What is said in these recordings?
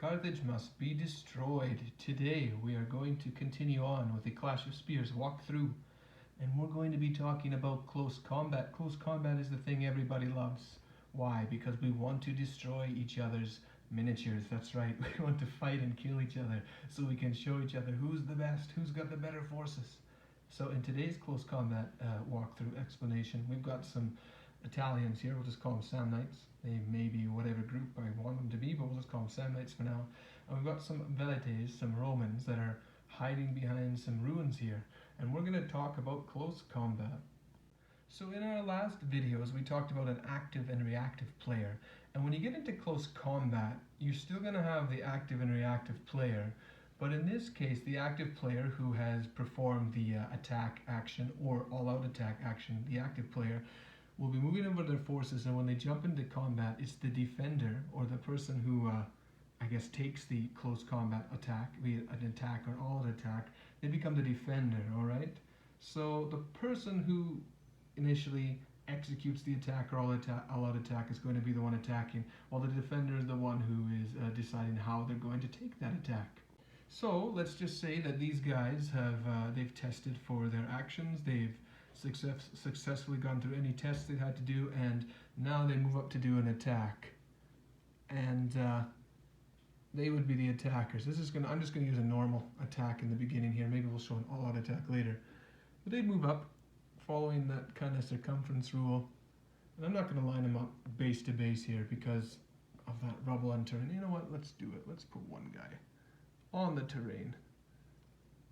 Carthage must be destroyed. Today we are going to continue on with the Clash of Spears walkthrough, and we're going to be talking about close combat. Close combat is the thing everybody loves. Why? Because we want to destroy each other's miniatures. That's right, we want to fight and kill each other so we can show each other who's the best, who's got the better forces. So in today's close combat walkthrough explanation, we've got some Italians here. We'll just call them Samnites. They may be whatever group I want them to be, but we'll just call them Samnites for now. And we've got some Velites, some Romans that are hiding behind some ruins here. And we're going to talk about close combat. So in our last videos, we talked about an active and reactive player. And when you get into close combat, you're still going to have the active and reactive player. But in this case, the active player who has performed the attack action or all-out attack action, the active player, will be moving over their forces, and when they jump into combat, it's the defender or the person who, takes the close combat attack, be it an attack or all-out attack, they become the defender, alright? So the person who initially executes the attack or all-out attack is going to be the one attacking, while the defender is the one who is deciding how they're going to take that attack. So let's just say that these guys have they've tested for their actions, they've successfully gone through any tests they had to do, and now they move up to do an attack. And they would be the attackers. I'm just gonna use a normal attack in the beginning here. Maybe we'll show an all-out attack later. But they'd move up, following that kind of circumference rule. And I'm not gonna line them up base to base here because of that rubble and terrain. You know what? Let's do it. Let's put one guy on the terrain.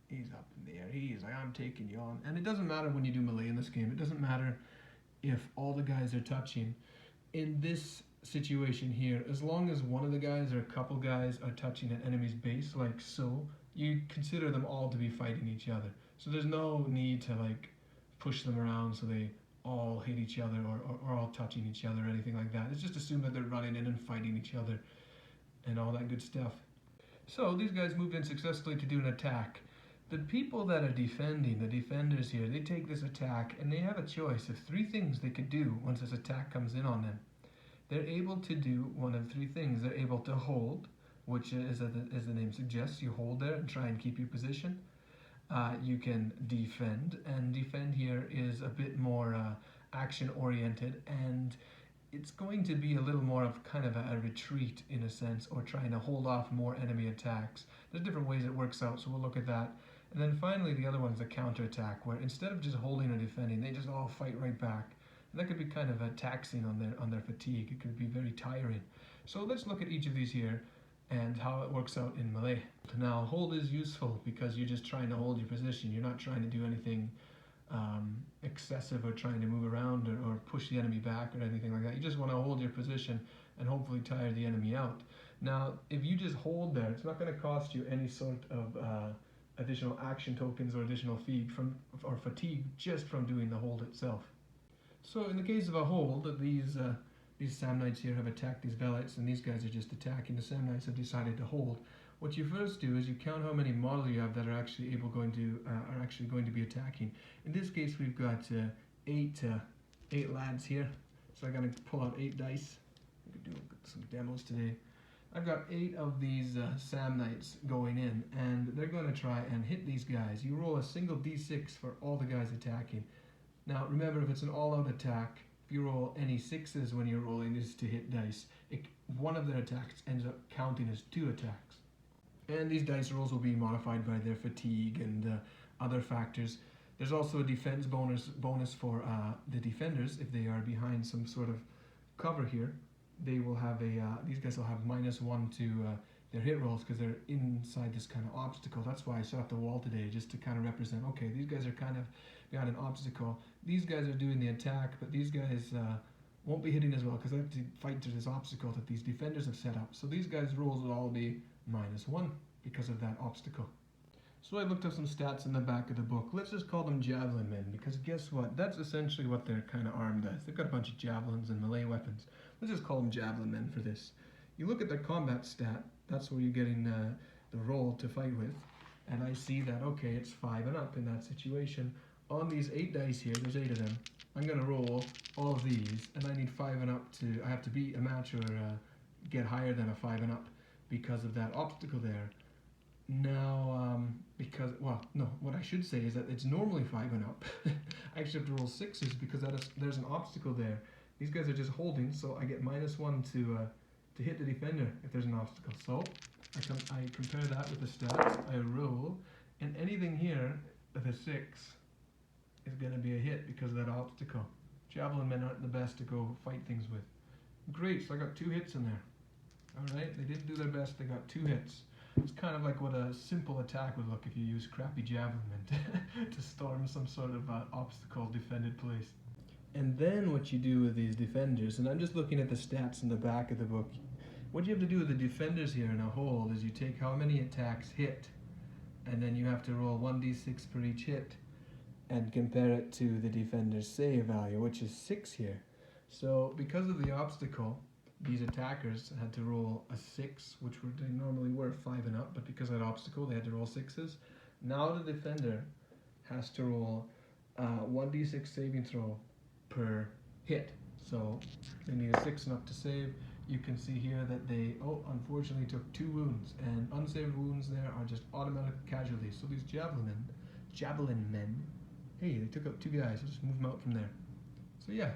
He's up in the air. He's like, I'm taking you on. And it doesn't matter when you do melee in this game. It doesn't matter if all the guys are touching. In this situation here, as long as one of the guys or a couple guys are touching an enemy's base, like so, you consider them all to be fighting each other. So there's no need to push them around so they all hit each other or all touching each other or anything like that. It's just assumed that they're running in and fighting each other and all that good stuff. So these guys moved in successfully to do an attack. The people that are defending, the defenders here, they take this attack and they have a choice of three things they could do once this attack comes in on them. They're able to do one of three things. They're able to hold, which is, as the name suggests, you hold there and try and keep your position. You can defend, and defend here is a bit more action-oriented, and it's going to be a little more of kind of a retreat in a sense, or trying to hold off more enemy attacks. There's different ways it works out, so we'll look at that. And then finally, the other one's a counterattack, where instead of just holding or defending, they just all fight right back. And that could be kind of taxing on their fatigue. It could be very tiring. So let's look at each of these here and how it works out in melee. Now, hold is useful because you're just trying to hold your position. You're not trying to do anything excessive or trying to move around or push the enemy back or anything like that. You just want to hold your position and hopefully tire the enemy out. Now, if you just hold there, it's not going to cost you any sort of additional action tokens or additional fatigue just from doing the hold itself. So in the case of a hold, these Samnites here have attacked these Velites, and these guys are just attacking. The Samnites have decided to hold. What you first do is you count how many models you have that are actually going to be attacking. In this case, we've got eight lads here. So I'm going to pull out 8 dice. We could do some demos today. I've got 8 of these Samnites going in, and they're going to try and hit these guys. You roll a single d6 for all the guys attacking. Now remember, if it's an all-out attack, if you roll any 6s when you're rolling this to hit dice, one of their attacks ends up counting as 2 attacks. And these dice rolls will be modified by their fatigue and other factors. There's also a defense bonus for the defenders. If they are behind some sort of cover here, they will have these guys will have -1 to their hit rolls because they're inside this kind of obstacle. That's why I set up the wall today, just to kind of represent, okay, these guys are kind of behind an obstacle. These guys are doing the attack, but these guys won't be hitting as well because they have to fight through this obstacle that these defenders have set up. So these guys' rolls will all be -1 because of that obstacle. So I looked up some stats in the back of the book. Let's just call them javelin men, because guess what? That's essentially what they're kind of armed as. They've got a bunch of javelins and melee weapons. Let's just call them javelin men for this. You look at their combat stat, that's where you're getting the roll to fight with. And I see that, okay, it's 5 and up in that situation. On these 8 dice here, there's 8 of them. I'm going to roll all of these, and I need 5 and up I have to beat a match or get higher than a 5 and up. because of that obstacle there. Now, what I should say is that it's normally 5 and up. I actually have to roll 6s because there's an obstacle there. These guys are just holding, so I get -1 to hit the defender if there's an obstacle. So I compare that with the stats. I roll, and anything here with a 6 is going to be a hit because of that obstacle. Javelin men aren't the best to go fight things with. Great, so I got 2 hits in there. Alright, they didn't do their best, they got 2 hits. It's kind of like what a simple attack would look if you use crappy javelin men to storm some sort of obstacle defended place. And then what you do with these defenders, and I'm just looking at the stats in the back of the book. What you have to do with the defenders here in a hold is you take how many attacks hit, and then you have to roll 1d6 for each hit, and compare it to the defender's save value, which is 6 here. So because of the obstacle, these attackers had to roll a 6, which they normally were 5 and up, but because of that obstacle, they had to roll 6s. Now the defender has to roll 1d6 saving throw per hit. So they need a 6 and up to save. You can see here that they, unfortunately took 2 wounds, and unsaved wounds there are just automatic casualties. So these javelin men, hey, they took out 2 guys. I'll just move them out from there. So yeah,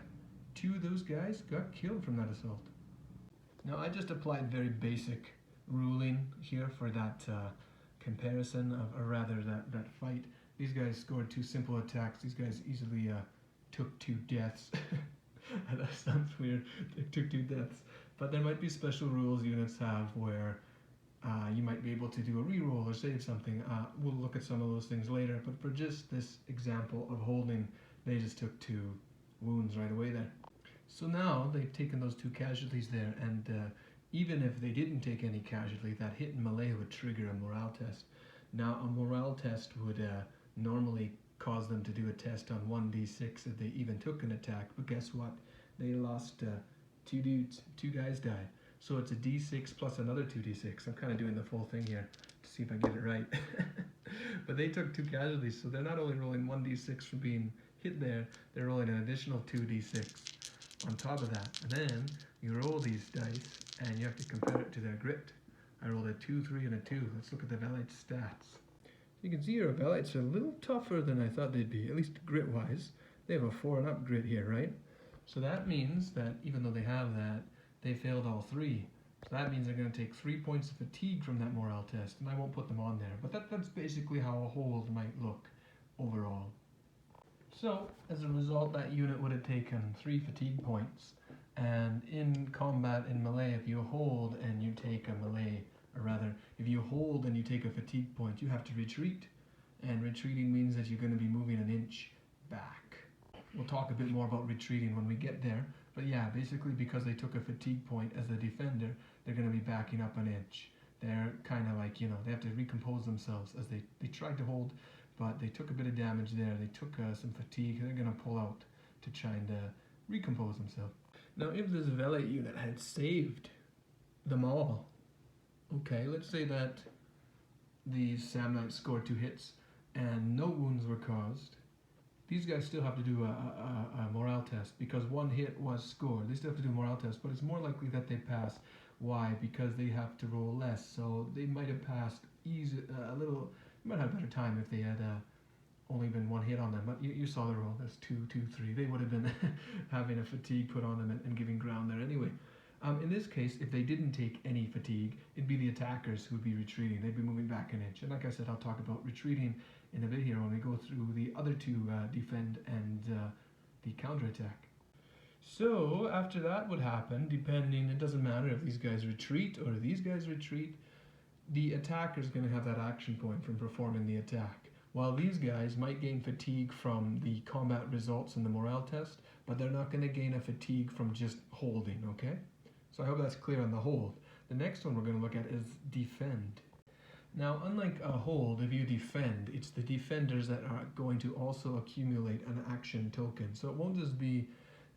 2 of those guys got killed from that assault. Now I just applied very basic ruling here for that comparison or rather that fight. These guys scored 2 simple attacks. These guys easily took 2 deaths. That sounds weird. They took 2 deaths. But there might be special rules units have where you might be able to do a reroll or save something. We'll look at some of those things later. But for just this example of holding, they just took 2 wounds right away there. So now they've taken those 2 casualties there, and even if they didn't take any casualty, that hit in melee would trigger a morale test. Now a morale test would normally cause them to do a test on 1d6 if they even took an attack, but guess what? They lost 2 dudes, 2 guys died. So it's a d6 plus another 2d6. I'm kind of doing the full thing here to see if I get it right. But they took 2 casualties, so they're not only rolling 1d6 for being hit there, they're rolling an additional 2d6 on top of that. And then you roll these dice and you have to compare it to their grit. I rolled a 2, 3, and a 2. Let's look at the Velite stats. You can see our Velites are a little tougher than I thought they'd be, at least grit-wise. They have a 4 and up grit here, right? So that means that even though they have that, they failed all 3. So that means they're going to take 3 points of fatigue from that morale test, and I won't put them on there. But that's basically how a hold might look overall. So, as a result, that unit would have taken 3 fatigue points. And in combat, in melee, if you hold and you take a melee, or rather, if you hold and you take a fatigue point, you have to retreat. And retreating means that you're going to be moving an inch back. We'll talk a bit more about retreating when we get there. But yeah, basically because they took a fatigue point as a defender, they're going to be backing up an inch. They're kind of like, they have to recompose themselves as they tried to hold, but they took a bit of damage there. They took some fatigue. They're going to pull out to try and recompose themselves. Now, if this Velite unit had saved them all, okay, let's say that these Samnites scored 2 hits and no wounds were caused. These guys still have to do a morale test because 1 hit was scored. They still have to do a morale test, but it's more likely that they pass. Why? Because they have to roll less, so they might have passed a little. They might have a better time if they had only been 1 hit on them. But you saw the roll. That's 2, 2, 3. They would have been having a fatigue put on them and giving ground there anyway. In this case, if they didn't take any fatigue, it'd be the attackers who would be retreating. They'd be moving back an inch. And like I said, I'll talk about retreating in a bit here when we go through the other 2 defend and the counterattack. So after that would happen, depending, it doesn't matter if these guys retreat or if these guys retreat, the attacker's going to have that action point from performing the attack. While these guys might gain fatigue from the combat results in the morale test, but they're not going to gain a fatigue from just holding, okay? So I hope that's clear on the hold. The next one we're going to look at is defend. Now, unlike a hold, if you defend, it's the defenders that are going to also accumulate an action token. So it won't just be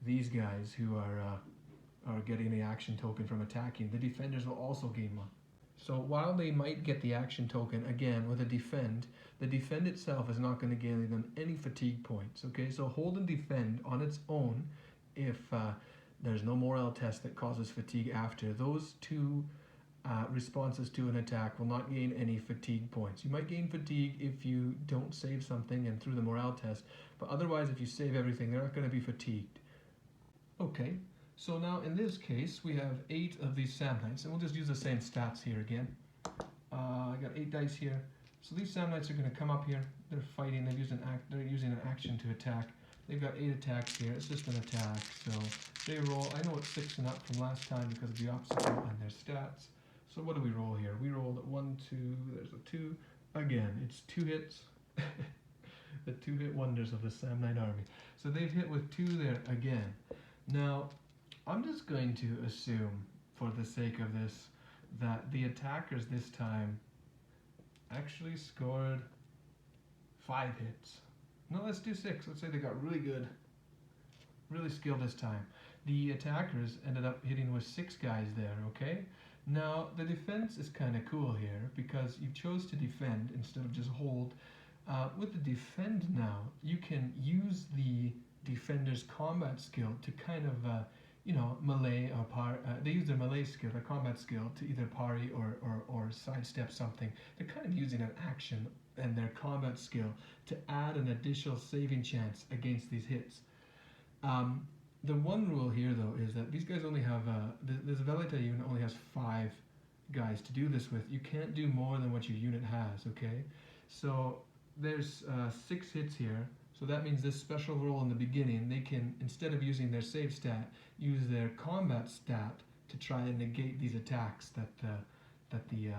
these guys who are getting the action token from attacking. The defenders will also gain one. So while they might get the action token, again, with a defend, the defend itself is not going to gain them any fatigue points, okay? So hold and defend on its own, if there's no morale test that causes fatigue after, those 2 responses to an attack will not gain any fatigue points. You might gain fatigue if you don't save something and through the morale test, but otherwise if you save everything, they're not going to be fatigued. Okay, so now in this case we have 8 of these Samnites, and we'll just use the same stats here again. I got 8 dice here, so these Samnites are going to come up here. They're fighting. They're using an action to attack. They've got 8 attacks here. It's just an attack, so they roll. I know it's 6 and up from last time because of the obstacle and their stats. So what do we roll here? We rolled at 1, 2. There's a 2 again. It's 2 hits. The 2-hit wonders of the Samnite army. So they've hit with 2 there again. Now, I'm just going to assume, for the sake of this, that the attackers this time actually scored 5 hits. No, let's do 6. Let's say they got really good, really skilled this time. The attackers ended up hitting with 6 guys there, okay? Now, the defense is kind of cool here because you chose to defend instead of just hold. With the defend now, you can use the defender's combat skill to kind of, melee or they use their melee skill, their combat skill, to either parry or sidestep something. They're kind of using an action and their combat skill to add an additional saving chance against these hits. The one rule here, though, is that these guys only have, this Veleta unit only has 5 guys to do this with. You can't do more than what your unit has, okay? So there's 6 hits here. So that means this special roll in the beginning, they can, instead of using their save stat, use their combat stat to try and negate these attacks that the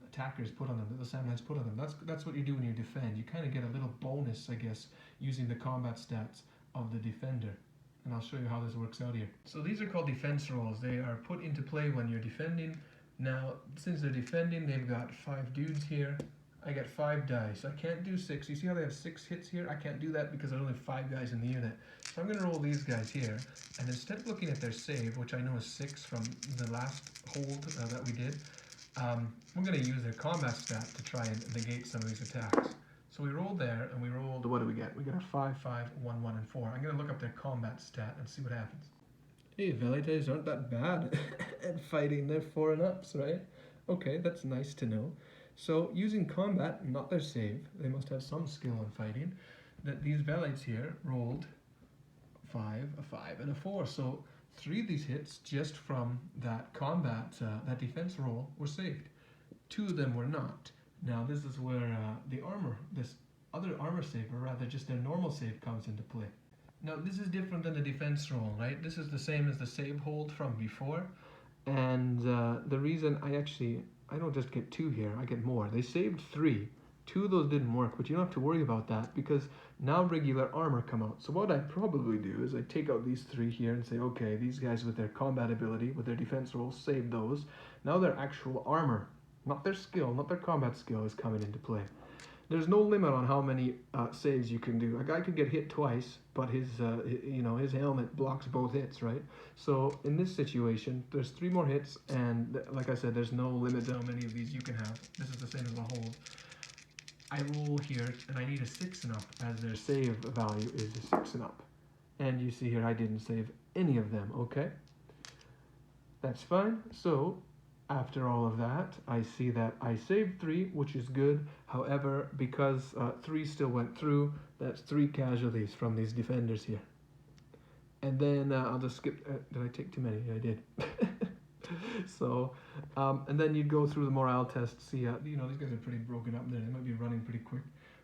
attackers put on them, that the Samnites put on them. That's what you do when you defend. You kind of get a little bonus, I guess, using the combat stats of the defender. And I'll show you how this works out here. So these are called defense rolls. They are put into play when you're defending. Now, since they're defending, they've got 5 dudes here. I got 5 dice. I can't do 6. You see how they have 6 hits here? I can't do that because there's only 5 guys in the unit. So I'm going to roll these guys here. And instead of looking at their save, which I know is 6 from the last hold that we did, we're going to use their combat stat to try and negate some of these attacks. So we rolled there, and we rolled, what do we get? We got a 5, 5, 1, 1, and 4. I'm going to look up their combat stat and see what happens. Hey, Velites aren't that bad at fighting. They're 4 and ups, right? Okay, that's nice to know. So using combat, not their save, they must have some skill in fighting, that these Velites here rolled 5, a 5, and a 4. So 3 of these hits just from that combat, that defense roll, were saved. 2 of them were not. Now this is where this other armor save, or rather just their normal save, comes into play. Now this is different than the defense roll, right? This is the same as the save hold from before. And the reason I don't just get 2 here, I get more. They saved 3. 2 of those didn't work, but you don't have to worry about that because now regular armor come out. So what I probably do is I take out these 3 here and say, okay, these guys with their combat ability, with their defense rolls, save those. Now their actual armor, not their skill, not their combat skill, is coming into play. There's no limit on how many saves you can do. A guy could get hit twice, but his helmet blocks both hits, right? So in this situation, there's 3 more hits, and like I said, there's no limit to how many of these you can have. This is the same as a hold. I roll here, and I need a 6 and up, as their save value is a 6 and up. And you see here, I didn't save any of them, okay? That's fine. So after all of that, I see that I saved 3, which is good. However, because 3 still went through, that's 3 casualties from these defenders here. And then I'll just skip. Did I take too many? I did. So, and then you'd go through the morale test, see, these guys are pretty broken up there. They might be running pretty quick.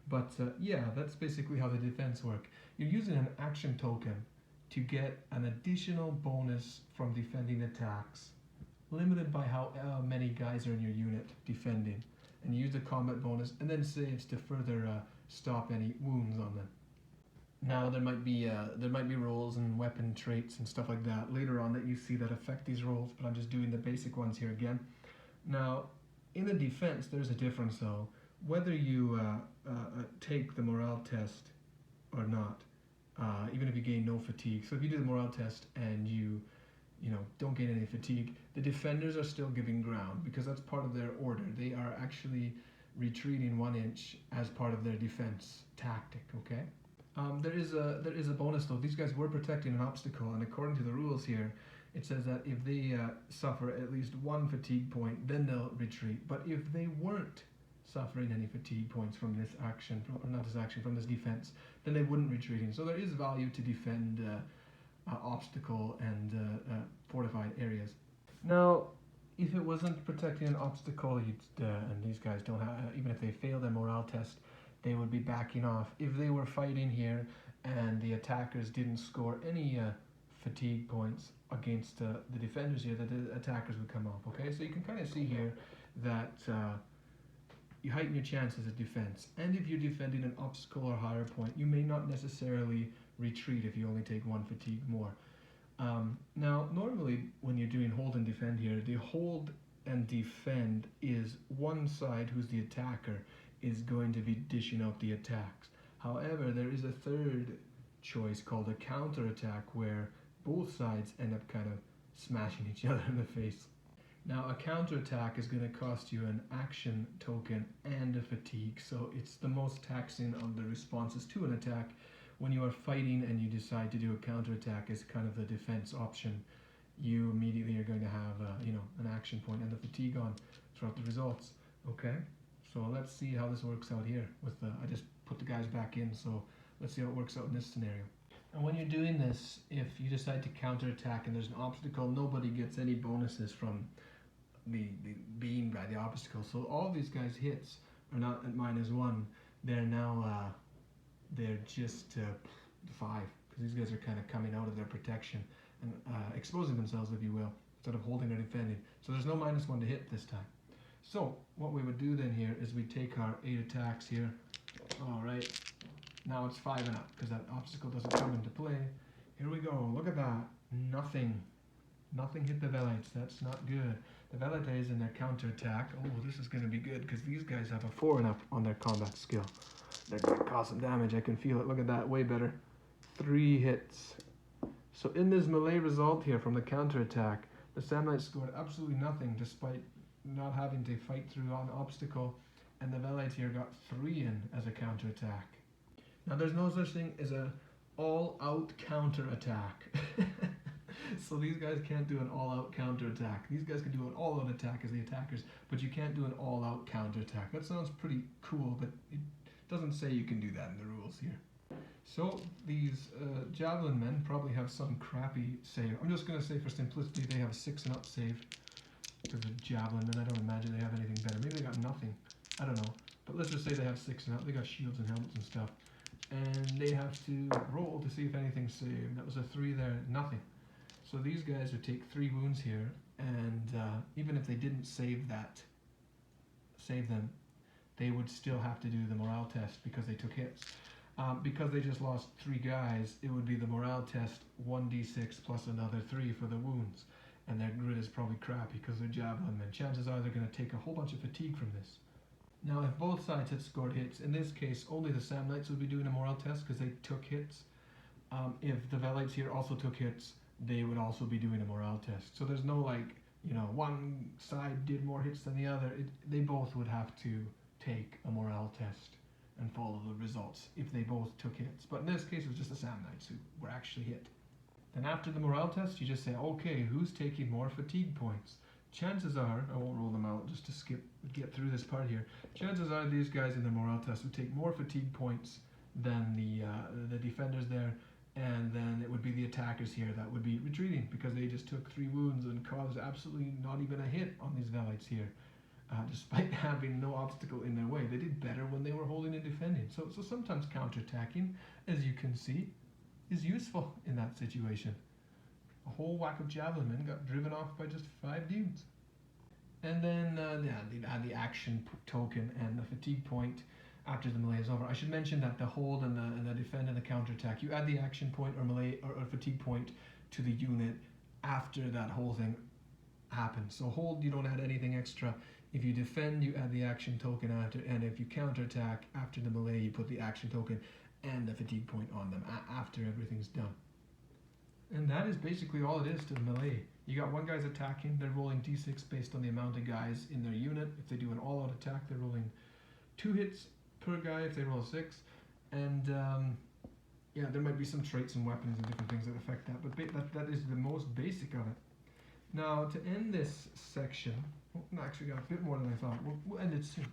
But yeah, that's basically how the defense work. You're using an action token to get an additional bonus from defending attacks, limited by how many guys are in your unit defending, and you use the combat bonus and then saves to further stop any wounds on them. Now there might be rolls and weapon traits and stuff like that later on that you see that affect these rolls, but I'm just doing the basic ones here again. Now in the defense there's a difference though, whether you take the morale test or not, even if you gain no fatigue. So if you do the morale test and you don't gain any fatigue, the defenders are still giving ground because that's part of their order. They are actually retreating 1 inch as part of their defense tactic, okay? There is a bonus though. These guys were protecting an obstacle, and according to the rules here, it says that if they suffer at least one fatigue point, then they'll retreat. But if they weren't suffering any fatigue points from this action, or not this action, from this defense, then they wouldn't retreating. So there is value to defend obstacle and fortified areas. Now, if it wasn't protecting an obstacle, and these guys don't have, even if they fail their morale test, they would be backing off. If they were fighting here and the attackers didn't score any fatigue points against the defenders here, that the attackers would come off. Okay, so you can kind of see here that you heighten your chances of defense. And if you're defending an obstacle or higher point, you may not necessarily retreat if you only take one fatigue more. Now, normally when you're doing hold and defend here, the hold and defend is one side, who's the attacker, is going to be dishing out the attacks. However, there is a third choice called a counterattack, where both sides end up kind of smashing each other in the face. Now, a counterattack is going to cost you an action token and a fatigue, so it's the most taxing of the responses to an attack. When you are fighting and you decide to do a counterattack as kind of the defense option, you immediately are going to have an action point and the fatigue on throughout the results. Okay, so let's see how this works out here. I just put the guys back in, so let's see how it works out in this scenario. And when you're doing this, if you decide to counterattack and there's an obstacle, nobody gets any bonuses from the being by the obstacle. So all these guys' hits are not at -1. They're now they're just 5, because these guys are kind of coming out of their protection and exposing themselves, if you will, instead of holding or defending. So there's no -1 to hit this time. So what we would do then here is we take our 8 attacks here. All right, now it's 5 and up because that obstacle doesn't come into play. Here we go. Look at that. Nothing hit the Velites. That's not good. The Velites in their counterattack. Oh, this is going to be good because these guys have a 4 and up on their combat skill. They're going to cause some damage. I can feel it. Look at that. Way better. 3 hits. So in this melee result here from the counterattack, the Samnites scored absolutely nothing despite not having to fight through an obstacle, and the Velites here got 3 in as a counterattack. Now there's no such thing as a all-out counterattack. So these guys can't do an all-out counterattack. These guys can do an all-out attack as the attackers, but you can't do an all-out counterattack. That sounds pretty cool, but it doesn't say you can do that in the rules here. So these javelin men probably have some crappy save. I'm just going to say for simplicity they have a 6 and up save. Because of javelin men, I don't imagine they have anything better. Maybe they got nothing. I don't know. But let's just say they have 6 and up. They got shields and helmets and stuff. And they have to roll to see if anything's saved. That was a 3 there, nothing. So these guys would take 3 wounds here, and even if they didn't save them, they would still have to do the morale test because they took hits. Because they just lost 3 guys, it would be the morale test 1d6 plus another 3 for the wounds. And their grit is probably crappy because they're javelin men. Chances are they're going to take a whole bunch of fatigue from this. Now, if both sides had scored hits, in this case, only the Samnites would be doing a morale test because they took hits. If the Velites here also took hits, they would also be doing a morale test. So there's no one side did more hits than the other. They both would have to take a morale test and follow the results if they both took hits. But in this case, it was just the Samnites who were actually hit. Then after the morale test, you just say, okay, who's taking more fatigue points? Chances are, I won't roll them out just to get through this part here. Chances are these guys in the morale test would take more fatigue points than the defenders there, and then it would be the attackers here that would be retreating because they just took 3 wounds and caused absolutely not even a hit on these Velites here, despite having no obstacle in their way. They did better when they were holding and defending. So sometimes counterattacking, as you can see, is useful in that situation. A whole whack of javelin men got driven off by just 5 dudes. And then they add the action token and the fatigue point after the melee is over. I should mention that the hold and the defend and the counterattack, you add the action point or melee or fatigue point to the unit after that whole thing happens. So hold, you don't add anything extra. If you defend, you add the action token after, and if you counterattack after the melee, you put the action token and the fatigue point on them after everything's done. And that is basically all it is to the melee. You got one guy's attacking, they're rolling d6 based on the amount of guys in their unit. If they do an all-out attack, they're rolling 2 hits per guy if they roll 6. And Yeah, there might be some traits and weapons and different things that affect that, but that is the most basic of it. Now, to end this section, no, actually got a bit more than I thought. We'll end it soon.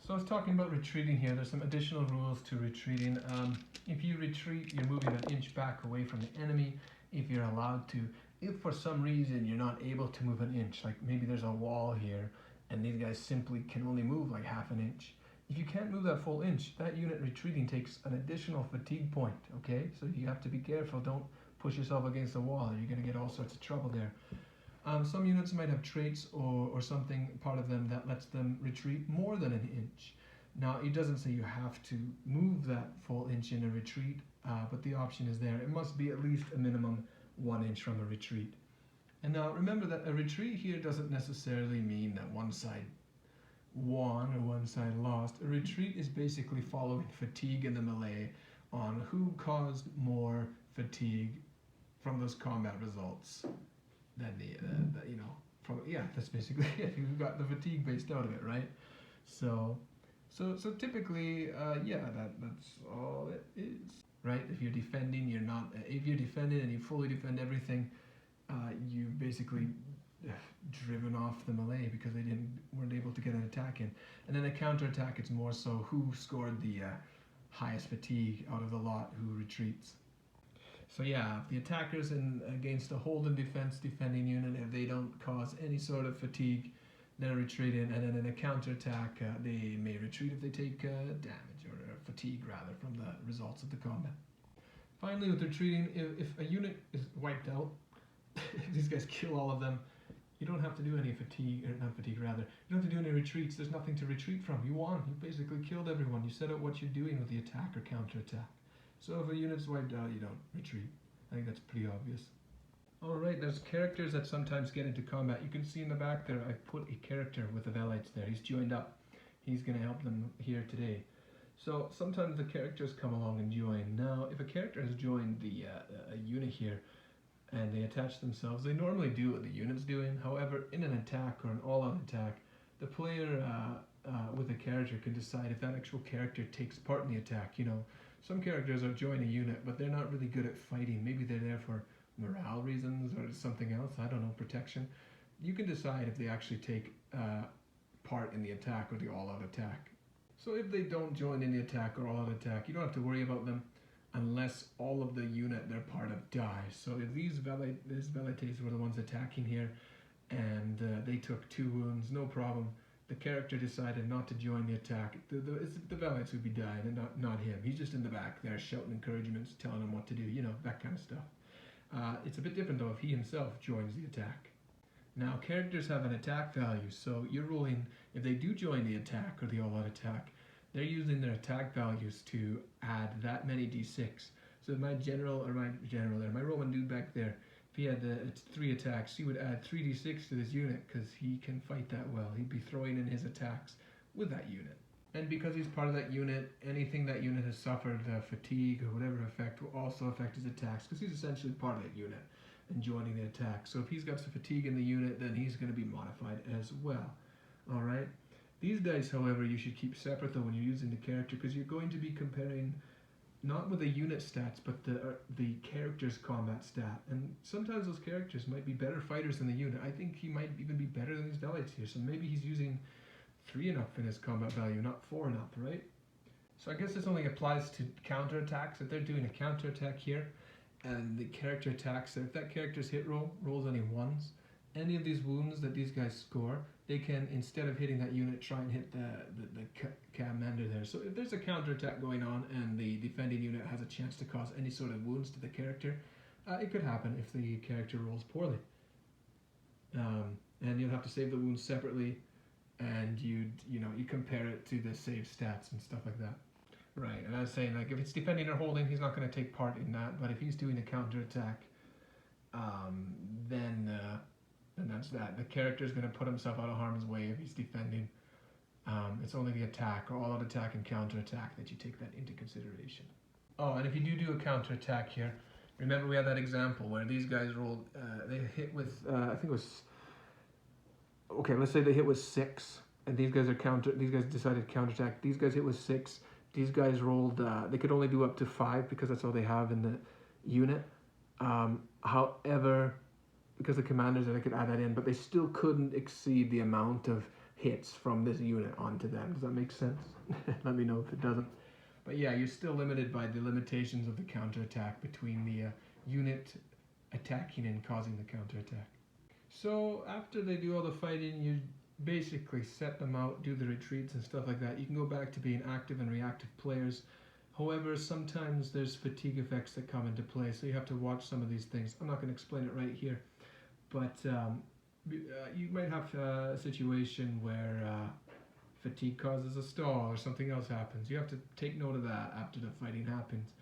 So I was talking about retreating here. There's some additional rules to retreating. If you retreat, you're moving an inch back away from the enemy. If you're allowed to, if for some reason you're not able to move an inch, like maybe there's a wall here, and these guys simply can only move like half an inch. If you can't move that full inch, that unit retreating takes an additional fatigue point, okay? So you have to be careful. Don't push yourself against the wall, or you're going to get all sorts of trouble there. Some units might have traits or something, part of them, that lets them retreat more than an inch. Now, it doesn't say you have to move that full inch in a retreat, but the option is there. It must be at least a minimum 1 inch from a retreat. And now, remember that a retreat here doesn't necessarily mean that one side won or one side lost. A retreat is basically following fatigue in the melee on who caused more fatigue from those combat results than that's basically it. Who got the fatigue based out of it, right? So typically, that's all it is, right? If you're defending, if you're defending and you fully defend everything, you've basically driven off the melee because they weren't able to get an attack in. And then a counterattack, it's more so who scored the highest fatigue out of the lot, who retreats. So yeah, if the attackers against a hold and defending unit, if they don't cause any sort of fatigue, they're retreating. And then in a counterattack, they may retreat if they take damage or fatigue rather from the results of the combat. Finally, with retreating, if a unit is wiped out, if these guys kill all of them, you don't have to do any fatigue, or not fatigue rather, you don't have to do any retreats. There's nothing to retreat from. You won. You basically killed everyone. You set out what you're doing with the attack or counterattack. So if a unit's wiped out, you don't retreat. I think that's pretty obvious. Alright, there's characters that sometimes get into combat. You can see in the back there, I put a character with the Velites there. He's joined up. He's going to help them here today. So sometimes the characters come along and join. Now, if a character has joined a unit here, and they attach themselves, they normally do what the unit's doing. However, in an attack or an all-out attack, the player with a character can decide if that actual character takes part in the attack. You know, some characters are joining a unit, but they're not really good at fighting. Maybe they're there for morale reasons or something else. I don't know, protection. You can decide if they actually take part in the attack or the all-out attack. So if they don't join in the attack or all-out attack, you don't have to worry about them unless all of the unit they're part of dies. So if these Velites were the ones attacking here, and they took 2 wounds, no problem. The character decided not to join the attack. The Velites would be dying, and not him. He's just in the back there shouting encouragements, telling them what to do, you know, that kind of stuff. It's a bit different though if he himself joins the attack. Now, characters have an attack value, so you're rolling, if they do join the attack or the all-out attack, they're using their attack values to add that many d6. So my Roman dude back there, if he had 3 attacks, he would add 3d6 to this unit because he can fight that well. He'd be throwing in his attacks with that unit. And because he's part of that unit, anything that unit has suffered, fatigue or whatever effect, will also affect his attacks because he's essentially part of that unit and joining the attack. So if he's got some fatigue in the unit, then he's going to be modified as well. Alright? These dice, however, you should keep separate though when you're using the character, because you're going to be comparing not with the unit stats, but the character's combat stat. And sometimes those characters might be better fighters than the unit. I think he might even be better than these Velites here. So maybe he's using 3 and up in his combat value, not 4 and up, right? So I guess this only applies to counterattacks. If they're doing a counterattack here, and the character attacks, so if that character's hit roll rolls any 1s, any of these wounds that these guys score, they can, instead of hitting that unit, try and hit the commander there. So if there's a counterattack going on and the defending unit has a chance to cause any sort of wounds to the character, it could happen if the character rolls poorly. And you'll have to save the wounds separately, and you compare it to the save stats and stuff like that. Right, and I was saying, like, if it's defending or holding, he's not going to take part in that, but if he's doing a counterattack, then that's that. The character is going to put himself out of harm's way if he's defending. It's only the attack or all-out attack and counterattack that you take that into consideration. Oh, and if you do a counterattack here, remember we had that example where these guys rolled, they hit with, I think it was, okay, let's say they hit with 6, and these guys decided counterattack. These guys hit with 6, these guys rolled, they could only do up to 5 because that's all they have in the unit. However, because the commanders, they could add that in, but they still couldn't exceed the amount of hits from this unit onto them. Does that make sense? Let me know if it doesn't. But yeah, you're still limited by the limitations of the counterattack between the unit attacking and causing the counterattack. So after they do all the fighting, you basically set them out, do the retreats and stuff like that. You can go back to being active and reactive players. However, sometimes there's fatigue effects that come into play, so you have to watch some of these things. I'm not going to explain it right here, but you might have a situation where fatigue causes a stall or something else happens. You have to take note of that after the fighting happens.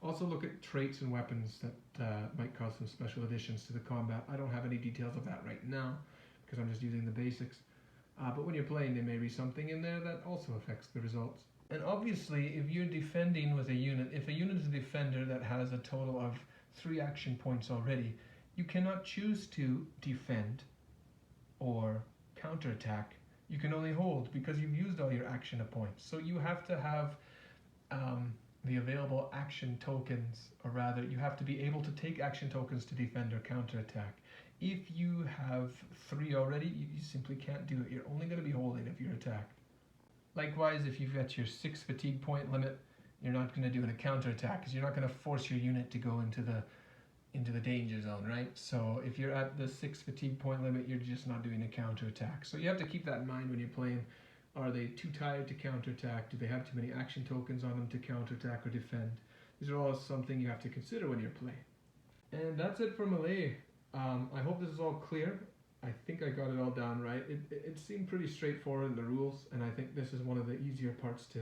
Also look at traits and weapons that might cause some special additions to the combat. I don't have any details of that right now because I'm just using the basics. But when you're playing, there may be something in there that also affects the results. And obviously, if you're defending with a unit, if a unit is a defender that has a total of 3 action points already, you cannot choose to defend or counterattack. You can only hold because you've used all your action points. So you have to have the available action tokens, or rather, you have to be able to take action tokens to defend or counterattack. If you have 3 already, you simply can't do it. You're only going to be holding if you're attacked. Likewise, if you've got your 6 fatigue point limit, you're not going to do a counterattack because you're not going to force your unit to go into the danger zone, right? So if you're at the 6 fatigue point limit, you're just not doing a counterattack. So you have to keep that in mind when you're playing. Are they too tired to counterattack? Do they have too many action tokens on them to counterattack or defend? These are all something you have to consider when you're playing. And that's it for melee. I hope this is all clear. I think I got it all down right. It seemed pretty straightforward in the rules, and I think this is one of the easier parts to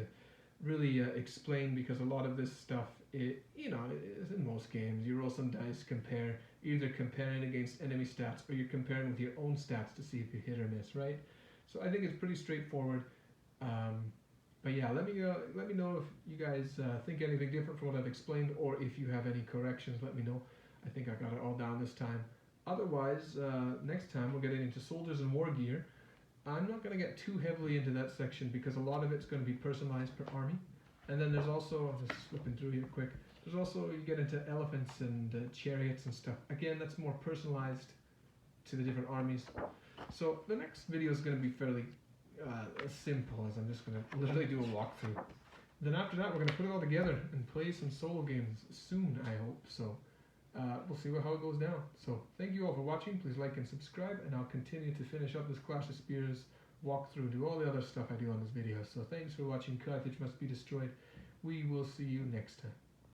really explain, because a lot of this stuff, is in most games. You roll some dice, either comparing against enemy stats or you're comparing with your own stats to see if you hit or miss, right? So I think it's pretty straightforward. But yeah, let me know if you guys think anything different from what I've explained, or if you have any corrections, let me know. I think I got it all down this time. Otherwise, next time we're getting into soldiers and war gear. I'm not going to get too heavily into that section because a lot of it's going to be personalized per army. And then there's also, I'm just flipping through here quick, there's also, you get into elephants and chariots and stuff. Again, that's more personalized to the different armies. So the next video is going to be fairly simple, as I'm just going to literally do a walkthrough. Then after that, we're going to put it all together and play some solo games soon, I hope. So we'll see how it goes down. So thank you all for watching. Please like and subscribe, and I'll continue to finish up this Clash of Spears walkthrough, do all the other stuff I do on this video. So thanks for watching. Carthage must be destroyed. We will see you next time.